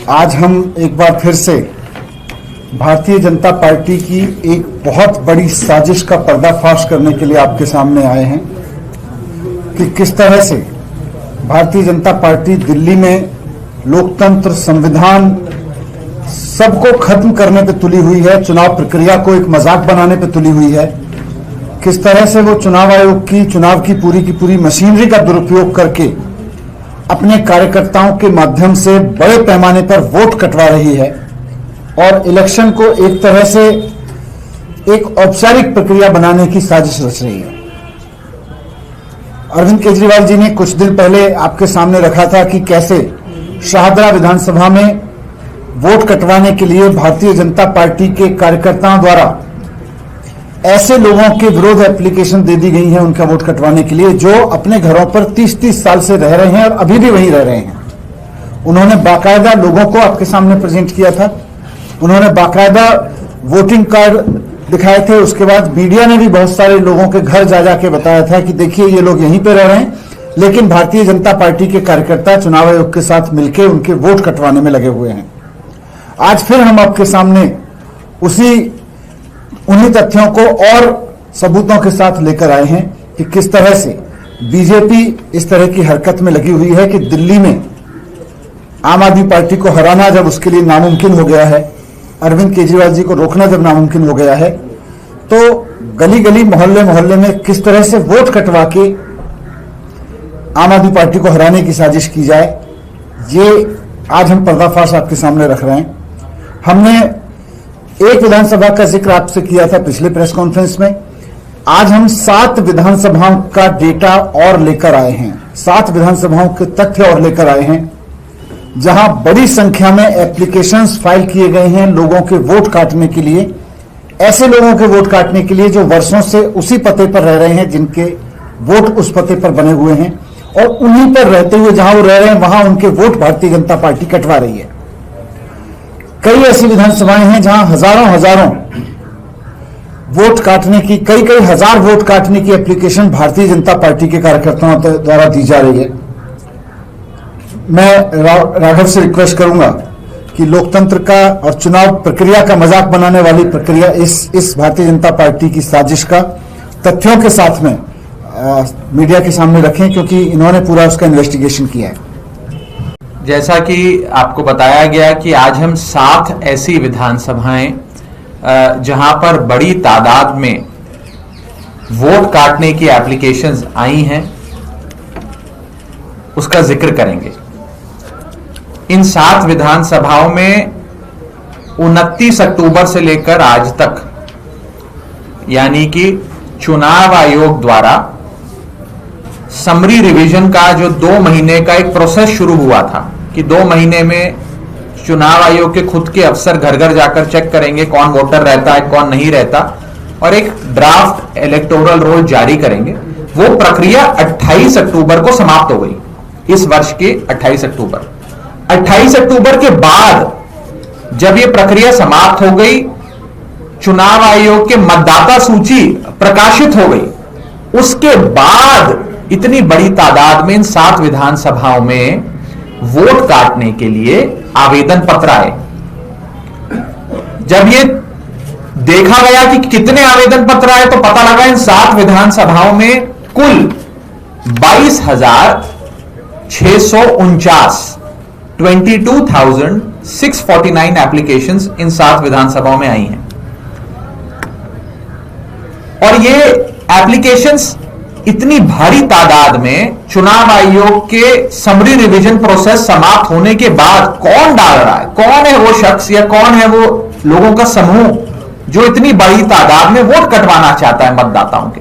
आज हम एक बार फिर से भारतीय जनता पार्टी की एक बहुत बड़ी साजिश का पर्दाफाश करने के लिए आपके सामने आए हैं कि किस तरह से भारतीय जनता पार्टी दिल्ली में लोकतंत्र, संविधान सबको खत्म करने पे तुली हुई है, चुनाव प्रक्रिया को एक मजाक बनाने पे तुली हुई है। किस तरह से वो चुनाव आयोग की चुनाव की पूरी मशीनरी का दुरुपयोग करके अपने कार्यकर्ताओं के माध्यम से बड़े पैमाने पर वोट कटवा रही है और इलेक्शन को एक तरह से एक औपचारिक प्रक्रिया बनाने की साजिश रच रही है। अरविंद केजरीवाल जी ने कुछ दिन पहले आपके सामने रखा था कि कैसे शाहदरा विधानसभा में वोट कटवाने के लिए भारतीय जनता पार्टी के कार्यकर्ताओं द्वारा ऐसे लोगों के विरोध एप्लीकेशन दे दी गई है उनका वोट कटवाने के लिए जो अपने घरों पर 30-30 साल से रह रहे हैं और अभी भी वहीं रह रहे हैं। उन्होंने बाकायदा लोगों को आपके सामने प्रेजेंट किया था, उन्होंने बाकायदा वोटिंग कार्ड दिखाए थे। उसके बाद मीडिया ने भी बहुत सारे लोगों के घर जा जाके बताया था कि देखिए ये लोग यहीं पे रह रहे हैं, लेकिन भारतीय जनता पार्टी के कार्यकर्ता चुनाव आयोग के साथ मिलकर उनके वोट कटवाने में लगे हुए हैं। आज फिर हम आपके सामने उन्हीं तथ्यों को और सबूतों के साथ लेकर आए हैं कि किस तरह से बीजेपी इस तरह की हरकत में लगी हुई है कि दिल्ली में आम आदमी पार्टी को हराना जब उसके लिए नामुमकिन हो गया है, अरविंद केजरीवाल जी को रोकना जब नामुमकिन हो गया है, तो गली गली मोहल्ले मोहल्ले में किस तरह से वोट कटवा के आम आदमी पार्टी को हराने की साजिश की जाए, ये आज हम पर्दाफाश आपके सामने रख रहे हैं। हमने एक विधानसभा का जिक्र आपसे किया था पिछले प्रेस कॉन्फ्रेंस में। आज हम 7 विधानसभाओं का डेटा और लेकर आए हैं, 7 विधानसभाओं के तथ्य और लेकर आए हैं जहां बड़ी संख्या में एप्लीकेशंस फाइल किए गए हैं लोगों के वोट काटने के लिए, ऐसे लोगों के वोट काटने के लिए जो वर्षों से उसी पते पर रह रहे हैं, जिनके वोट उस पते पर बने हुए हैं और उन्हीं पर रहते हुए जहां वो रह रहे हैं वहां उनके वोट भारतीय जनता पार्टी कटवा रही है। कई ऐसी विधानसभाएं हैं जहां हजारों वोट काटने की, कई हजार वोट काटने की एप्लीकेशन भारतीय जनता पार्टी के कार्यकर्ताओं द्वारा दी जा रही है। मैं राघव से रिक्वेस्ट करूंगा कि लोकतंत्र का और चुनाव प्रक्रिया का मजाक बनाने वाली प्रक्रिया इस भारतीय जनता पार्टी की साजिश का तथ्यों के साथ में मीडिया के सामने रखें, क्योंकि इन्होंने पूरा उसका इन्वेस्टिगेशन किया है। जैसा कि आपको बताया गया कि आज हम 7 ऐसी विधानसभाएं जहां पर बड़ी तादाद में वोट काटने की एप्लीकेशंस आई हैं उसका जिक्र करेंगे। इन 7 विधानसभाओं में 29 अक्टूबर से लेकर आज तक, यानी कि चुनाव आयोग द्वारा समरी रिवीजन का जो 2 महीने का एक प्रोसेस शुरू हुआ था कि 2 महीने में चुनाव आयोग के खुद के अफसर घर घर जाकर चेक करेंगे कौन वोटर रहता है कौन नहीं रहता और एक ड्राफ्ट इलेक्टोरल रोल जारी करेंगे। वो प्रक्रिया 28 अक्टूबर को समाप्त हो गई, इस वर्ष के 28 अक्टूबर। 28 अक्टूबर के बाद जब ये प्रक्रिया समाप्त हो गई, चुनाव आयोग के मतदाता सूची प्रकाशित हो गई, उसके बाद इतनी बड़ी तादाद में इन 7 विधानसभाओं में वोट काटने के लिए आवेदन पत्र आए। जब ये देखा गया कि कितने आवेदन पत्र आए तो पता लगा इन 7 विधानसभाओं में कुल 22,649 एप्लीकेशंस इन 7 विधानसभाओं में आई हैं। और ये एप्लीकेशंस इतनी भारी तादाद में चुनाव आयोग के समरी रिवीजन प्रोसेस समाप्त होने के बाद कौन डाल रहा है, कौन है वो शख्स या कौन है वो लोगों का समूह जो इतनी बड़ी तादाद में वोट कटवाना चाहता है मतदाताओं के,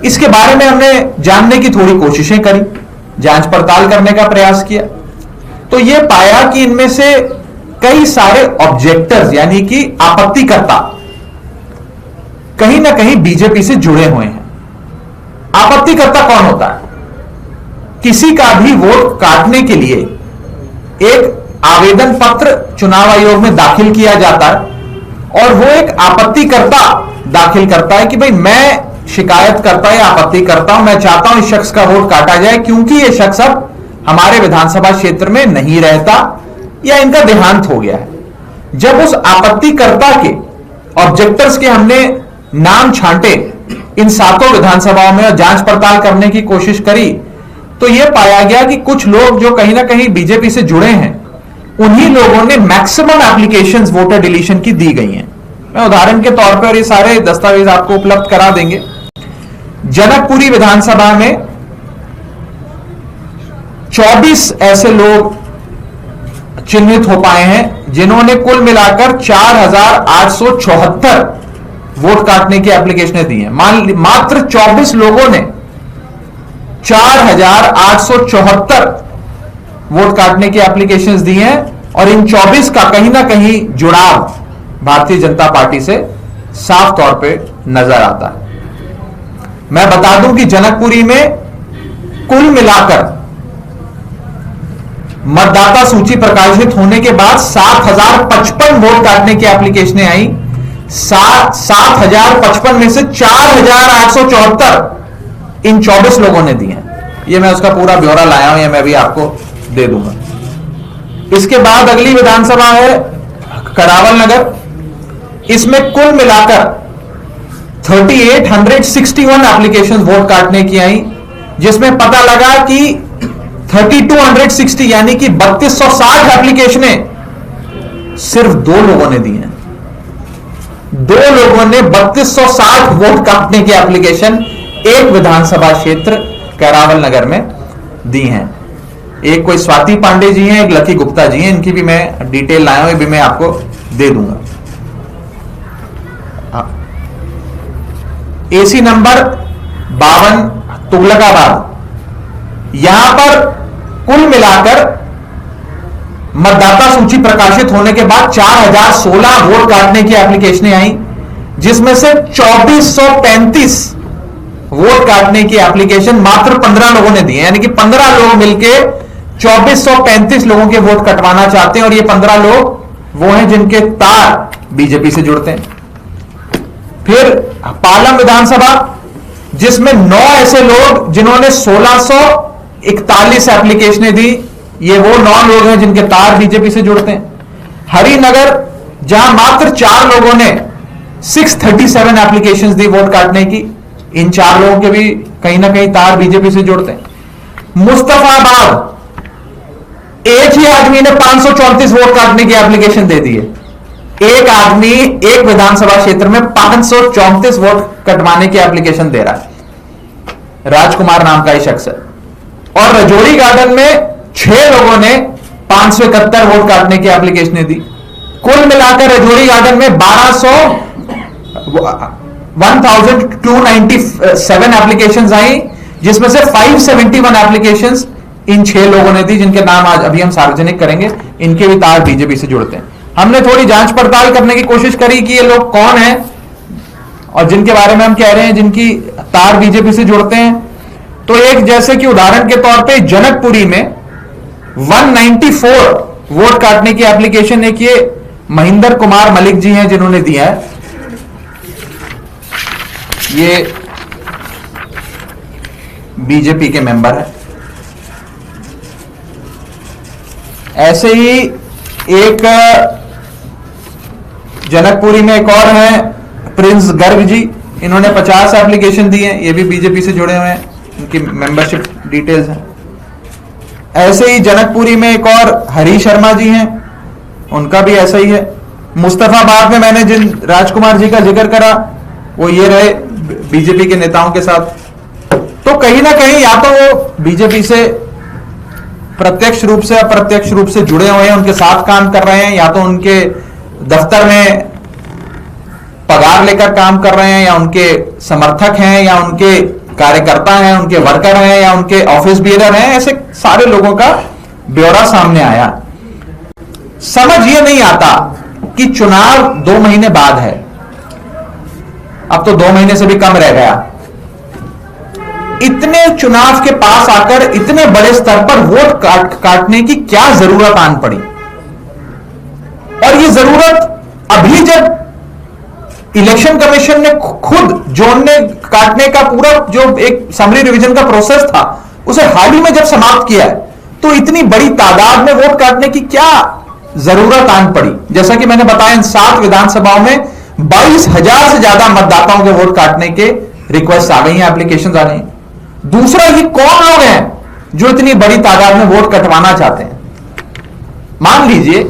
इसके बारे में हमने जानने की थोड़ी कोशिशें करी, जांच पड़ताल करने का प्रयास किया, तो यह पाया कि इनमें से कई सारे ऑब्जेक्टर्स यानी कि आपत्तिकर्ता कहीं ना कहीं बीजेपी से जुड़े हुए हैं। आपत्तिकर्ता कौन होता है? किसी का भी वोट काटने के लिए एक आवेदन पत्र चुनाव आयोग में दाखिल किया जाता है और वो एक आपत्तिकर्ता दाखिल करता है कि भाई मैं शिकायत करता है, आपत्ति करता हूं, मैं चाहता हूं इस शख्स का वोट काटा जाए क्योंकि यह शख्स अब हमारे विधानसभा क्षेत्र में नहीं रहता या इनका देहांत हो गया है। जब उस आपत्तिकर्ता के, ऑब्जेक्टर्स के हमने नाम छांटे इन सातों विधानसभाओं में और जांच पड़ताल करने की कोशिश करी, तो यह पाया गया कि कुछ लोग जो कहीं ना कहीं बीजेपी से जुड़े हैं, उन्हीं लोगों ने मैक्सिमम एप्लीकेशंस वोटर डिलीशन की दी गई हैं। मैं उदाहरण के तौर पर ये सारे दस्तावेज आपको उपलब्ध करा देंगे। जनकपुरी विधानसभा में 24 ऐसे लोग चिन्हित हो पाए हैं जिन्होंने कुल मिलाकर 4,874 वोट काटने की एप्लीकेशनें दी हैं। मात्र 24 लोगों ने 4,874 वोट काटने की एप्लीकेशंस दी हैं और इन 24 का कहीं ना कहीं जुड़ाव भारतीय जनता पार्टी से साफ तौर पे नजर आता है। मैं बता दूं कि जनकपुरी में कुल मिलाकर मतदाता सूची प्रकाशित होने के बाद 7,055 वोट काटने की एप्लीकेशनें आई। 7,055 में से 4,874 इन 24 लोगों ने दी हैं। ये मैं उसका पूरा ब्यौरा लाया हूं, ये मैं भी आपको दे दूंगा। इसके बाद अगली विधानसभा है करावल नगर। इसमें कुल मिलाकर 3,861 एप्लीकेशन वोट काटने की आई, जिसमें पता लगा कि 3,260 यानी कि 3,260 एप्लीकेशनें सिर्फ 2 लोगों ने दी हैं। 2 लोगों ने 3,260 वोट काटने की एप्लीकेशन एक विधानसभा क्षेत्र करावल नगर में दी हैं। एक कोई स्वाति पांडे जी हैं, एक लकी गुप्ता जी हैं। इनकी भी मैं डिटेल लाया हूं, ये भी मैं आपको दे दूंगा। एसी नंबर 52 तुगलकाबाद, यहां पर कुल मिलाकर मतदाता सूची प्रकाशित होने के बाद 4,016 वोट काटने की एप्लीकेशनें आई, जिसमें से 2,435 वोट काटने की एप्लीकेशन मात्र 15 लोगों ने दी है। यानी कि 15 लोग मिलकर 2,435 लोगों के वोट कटवाना चाहते हैं और ये 15 लोग वो हैं जिनके तार बीजेपी से जुड़ते हैं। फिर पालम विधानसभा, जिसमें 9 ऐसे लोग जिन्होंने 1,641 एप्लीकेशनें दी, ये वो 9 लोग हैं जिनके तार बीजेपी से जुड़ते हैं। हरिनगर, जहां मात्र 4 लोगों ने 637 एप्लीकेशंस दी वोट काटने की, इन 4 लोगों के भी कहीं ना कहीं तार बीजेपी से जुड़ते हैं। मुस्तफाबाद, एक ही आदमी ने 534 वोट काटने की एप्लीकेशन दे दी है। एक आदमी एक विधानसभा क्षेत्र में 534 वोट कटवाने की एप्लीकेशन दे रहा है। राजकुमार नाम का ही शख्स है। और रजौरी गार्डन में 6 लोगों ने 571 वोट काटने की एप्लीकेशन दी। कुल मिलाकर रजौरी गार्डन में 1,297 एप्लीकेशंस आई, जिसमें से 571 एप्लीकेशंस इन 6 लोगों ने दी, जिनके नाम आज अभी हम सार्वजनिक करेंगे। इनके भी तार बीजेपी से जुड़ते हैं। हमने थोड़ी जांच पड़ताल करने की कोशिश करी कि ये लोग कौन हैं और जिनके बारे में हम कह रहे हैं जिनकी तार बीजेपी से जुड़ते हैं। तो एक, जैसे कि उदाहरण के तौर पे जनकपुरी में 194 वोट काटने की एप्लीकेशन एक ये महेंद्र कुमार मलिक जी हैं जिन्होंने दिया है। ये बीजेपी के मेंबर है। ऐसे ही एक जनकपुरी में एक और है प्रिंस गर्ग जी, इन्होंने 50 एप्लीकेशन दी है, ये भी बीजेपी से जुड़े हुए हैं, इनकी मेंबरशिप डिटेल्स हैं। ऐसे ही जनकपुरी में एक और हरी शर्मा जी हैं, उनका भी ऐसा ही है। मुस्तफाबाद में मैंने जिन राजकुमार जी का जिक्र करा वो ये रहे बीजेपी के नेताओं के साथ। तो कहीं ना कहीं या तो वो बीजेपी से प्रत्यक्ष रूप से अप्रत्यक्ष रूप से जुड़े हुए हैं, उनके साथ काम कर रहे हैं, या तो उनके दफ्तर में पगार लेकर काम कर रहे हैं, या उनके समर्थक हैं, या उनके कार्यकर्ता हैं, उनके वर्कर हैं, या उनके ऑफिस बियरर हैं। ऐसे सारे लोगों का ब्यौरा सामने आया। समझ ये नहीं आता कि चुनाव 2 महीने बाद है, अब तो 2 महीने से भी कम रह गया। इतने चुनाव के पास आकर इतने बड़े स्तर पर वोट काटने की क्या जरूरत आन पड़ी? और ये जरूरत अभी जब इलेक्शन कमीशन ने खुद जोड़ने काटने का पूरा जो एक समरी रिवीजन का प्रोसेस था उसे हाल ही में जब समाप्त किया है, तो इतनी बड़ी तादाद में वोट काटने की क्या जरूरत आन पड़ी, जैसा कि मैंने बताया इन 7 विधानसभाओं में 22,000 से ज्यादा मतदाताओं के वोट काटने के रिक्वेस्ट आ गई हैं, एप्लीकेशंस आ गई हैं। दूसरा, ये कौन लोग हैं जो इतनी बड़ी तादाद में वोट कटवाना चाहते हैं? मान लीजिए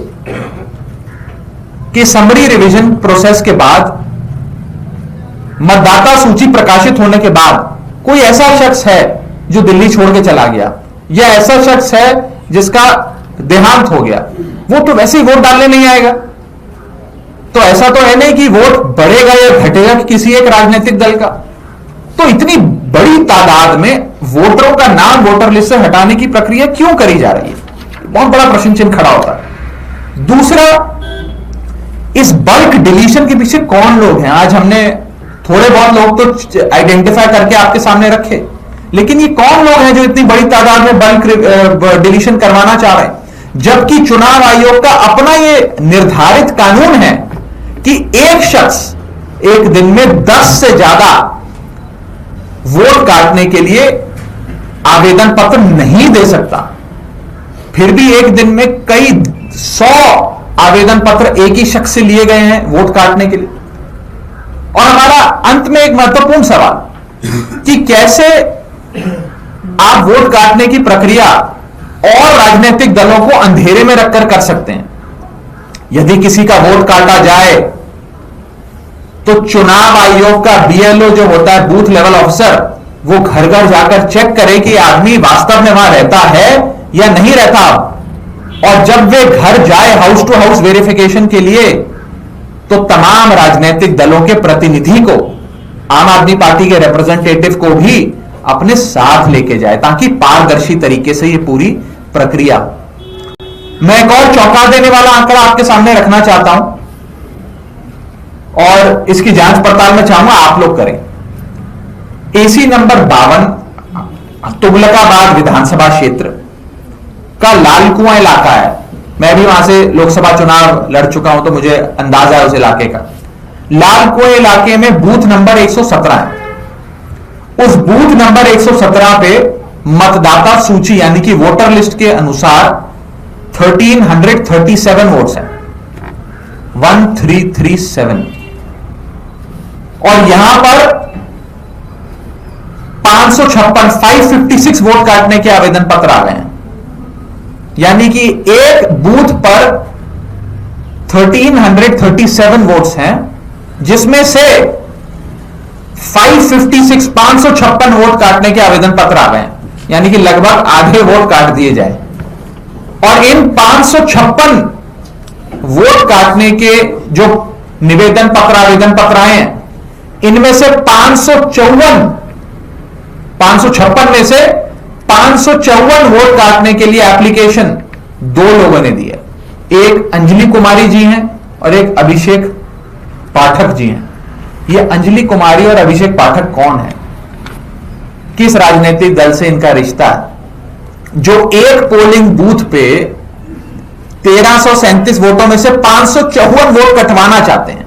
कि समरी रिवीजन प्रोसेस के बाद, मतदाता सूची प्रकाशित होने के बाद कोई ऐसा शख्स है जो दिल्ली छोड़ के चला गया, या ऐसा शख्स है जिसका देहांत हो गया, वो तो वैसे ही वोट डालने नहीं आएगा। तो ऐसा तो है नहीं कि वोट बढ़ेगा या घटेगा किसी एक राजनीतिक दल का। तो इतनी बड़ी तादाद में वोटरों का नाम वोटर लिस्ट से हटाने की प्रक्रिया क्यों करी जा रही है? बहुत बड़ा प्रश्न चिन्ह खड़ा होता है। दूसरा, इस बल्क डिलीशन के पीछे कौन लोग हैं? आज हमने थोड़े बहुत लोग तो आइडेंटिफाई करके आपके सामने रखे, लेकिन ये कौन लोग हैं जो इतनी बड़ी तादाद में बल्क डिलीशन करवाना चाह रहे हैं? जबकि चुनाव आयोग का अपना ये निर्धारित कानून है कि एक शख्स एक दिन में 10 से ज्यादा वोट काटने के लिए आवेदन पत्र नहीं दे सकता। फिर भी एक दिन में कई 100 आवेदन पत्र एक ही शख्स से लिए गए हैं वोट काटने के लिए। और हमारा अंत में एक महत्वपूर्ण सवाल कि कैसे आप वोट काटने की प्रक्रिया और राजनीतिक दलों को अंधेरे में रखकर कर सकते हैं। यदि किसी का वोट काटा जाए तो चुनाव आयोग का बीएलओ जो होता है, बूथ लेवल ऑफिसर, वो घर घर जाकर चेक करे कि आदमी वास्तव में वहां रहता है या नहीं रहता। और जब वे घर जाए हाउस टू हाउस वेरिफिकेशन के लिए, तो तमाम राजनीतिक दलों के प्रतिनिधि को, आम आदमी पार्टी के रिप्रेजेंटेटिव को भी अपने साथ लेके जाए, ताकि पारदर्शी तरीके से यह पूरी प्रक्रिया। मैं एक और चौंका देने वाला आंकड़ा आपके सामने रखना चाहता हूं, और इसकी जांच पड़ताल में चाहूंगा आप लोग करें। एसी नंबर 52 तुगलकाबाद विधानसभा क्षेत्र का लालकुआं इलाका है। मैं भी वहां से लोकसभा चुनाव लड़ चुका हूं, तो मुझे अंदाजा है उस इलाके का। लालकुआं इलाके में बूथ नंबर 117 है। उस बूथ नंबर 117 पे मतदाता सूची यानी कि वोटर लिस्ट के अनुसार 1337 वोट्स हैं, 1337। और यहां पर 556 वोट काटने के आवेदन पत्र आ गए हैं। यानी कि एक बूथ पर 1337 वोट्स हैं, जिसमें से 556 वोट काटने के आवेदन पत्र आ गए हैं। यानी कि लगभग आधे वोट काट दिए जाए। और इन 556 वोट काटने के जो निवेदन पत्र आवेदन पत्र आए हैं, इनमें से 556 में से 554 वोट काटने के लिए एप्लीकेशन 2 लोगों ने दी है। एक अंजलि कुमारी जी हैं और एक अभिषेक पाठक जी हैं। ये अंजलि कुमारी और अभिषेक पाठक कौन है? किस राजनीतिक दल से इनका रिश्ता है, जो एक पोलिंग बूथ पे 1337 वोटों में से 554 वोट कटवाना चाहते हैं?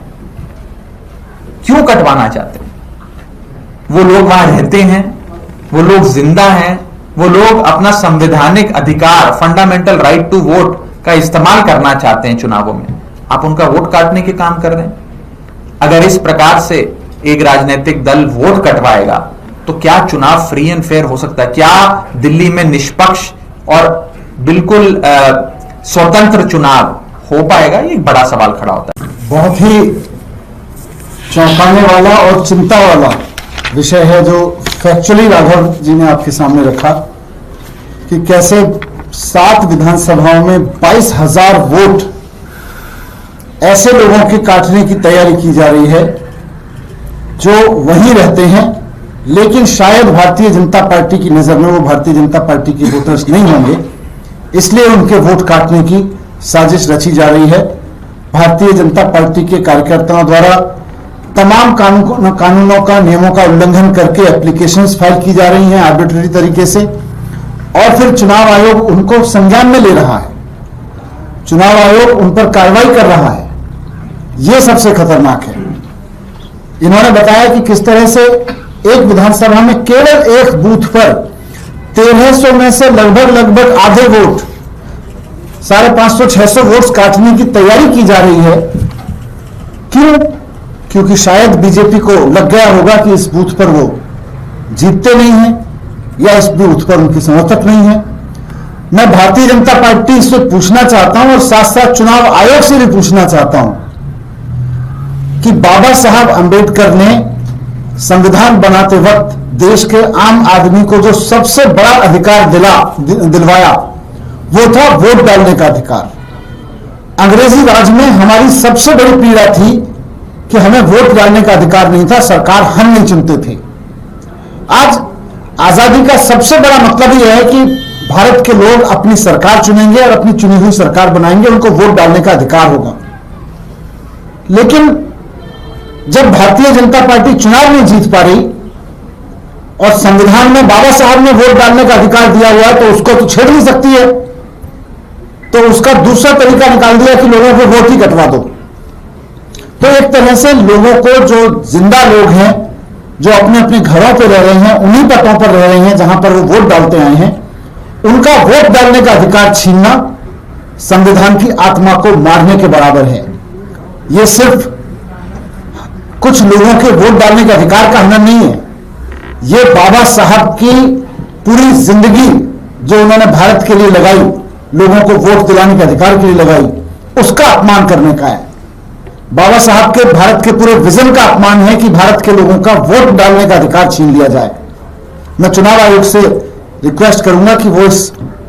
क्यों कटवाना चाहते हैं? वो लोग वहां रहते हैं, वो लोग जिंदा हैं, वो लोग अपना संवैधानिक अधिकार, फंडामेंटल राइट टू वोट का इस्तेमाल करना चाहते हैं चुनावों में। आप उनका वोट काटने के काम कर रहे हैं। अगर इस प्रकार से एक राजनीतिक दल वोट कटवाएगा तो क्या चुनाव फ्री एंड फेयर हो सकता है? क्या दिल्ली में निष्पक्ष और बिल्कुल स्वतंत्र चुनाव हो पाएगा? ये एक बड़ा सवाल खड़ा होता है। बहुत ही चौंकाने वाला और चिंता वाला विषय है जो फैक्चुअली राघव जी ने आपके सामने रखा, कि कैसे 7 विधानसभाओं में 22,000 वोट ऐसे लोगों के काटने की तैयारी की जा रही है जो वहीं रहते हैं, लेकिन शायद भारतीय जनता पार्टी की नजर में वो भारतीय जनता पार्टी के वोटर्स नहीं होंगे, इसलिए उनके वोट काटने की साजिश रची जा रही है। भारतीय जनता पार्टी के कार्यकर्ताओं द्वारा तमाम कानूनों का, नियमों का उल्लंघन करके एप्लीकेशंस फाइल की जा रही हैं आर्बिट्रेरी तरीके से, और फिर चुनाव आयोग उनको संज्ञान में ले रहा है, चुनाव आयोग उन पर कार्रवाई कर रहा है। यह सबसे खतरनाक है। इन्होंने बताया कि किस तरह से एक विधानसभा में केवल एक बूथ पर 1300 में से लगभग आधे वोट 550-600 वोट्स काटने की तैयारी की जा रही है। क्यों? क्योंकि शायद बीजेपी को लग गया होगा कि इस बूथ पर वो जीतते नहीं हैं या इस बूथ पर उनके समर्थक नहीं है। मैं भारतीय जनता पार्टी से पूछना चाहता हूं और साथ साथ चुनाव आयोग से भी पूछना चाहता हूं कि बाबा साहब अंबेडकर ने संविधान बनाते वक्त देश के आम आदमी को जो सबसे बड़ा अधिकार दिलवाया वो था वोट डालने का अधिकार। अंग्रेजी राज में हमारी सबसे बड़ी पीड़ा थी कि हमें वोट डालने का अधिकार नहीं था, सरकार हम नहीं चुनते थे। आज आजादी का सबसे बड़ा मतलब यह है कि भारत के लोग अपनी सरकार चुनेंगे और अपनी चुनी हुई सरकार बनाएंगे, उनको वोट डालने का अधिकार होगा। लेकिन जब भारतीय जनता पार्टी चुनाव नहीं जीत पा रही और संविधान में बाबा साहब ने वोट डालने का अधिकार दिया हुआ है तो उसको तो छेड़ नहीं सकती है, तो उसका दूसरा तरीका निकाल दिया कि लोगों को वोट ही कटवा दो। तो एक तरह से लोगों को, जो जिंदा लोग हैं, जो अपने अपने घरों पर रह रहे हैं, उन्हीं पटों पर रह रहे हैं जहां पर वो वोट डालते आए हैं, उनका वोट डालने का अधिकार छीनना संविधान की आत्मा को मारने के बराबर है। यह सिर्फ कुछ लोगों के वोट डालने के अधिकार का हनन नहीं है, यह बाबा साहब की पूरी जिंदगी जो उन्होंने भारत के लिए लगाई, लोगों को वोट दिलाने के अधिकार के लिए लगाई, उसका अपमान करने का है। बाबा साहब के भारत के पूरे विजन का अपमान है कि भारत के लोगों का वोट डालने का अधिकार छीन लिया जाए। मैं चुनाव आयोग से रिक्वेस्ट करूंगा कि वो इस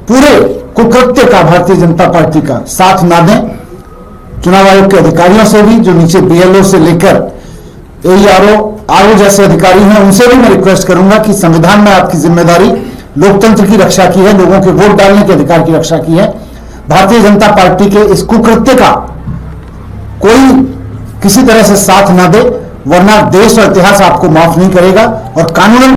पूरे कुकृत्य का भारतीय जनता पार्टी का साथ ना दें। चुनाव आयोग के अधिकारियों से भी, जो नीचे बीएलओ से लेकर एईआरओ, आरओ जैसे अधिकारी हैं, उनसे भी मैं रिक्वेस्ट करूंगा कि संविधान में आपकी जिम्मेदारी लोकतंत्र की रक्षा की है, लोगों के वोट डालने के अधिकार की रक्षा की है। भारतीय जनता पार्टी के इस कुकृत्य का कोई किसी तरह से साथ ना दे, वरना देश और इतिहास आपको माफ नहीं करेगा और कानून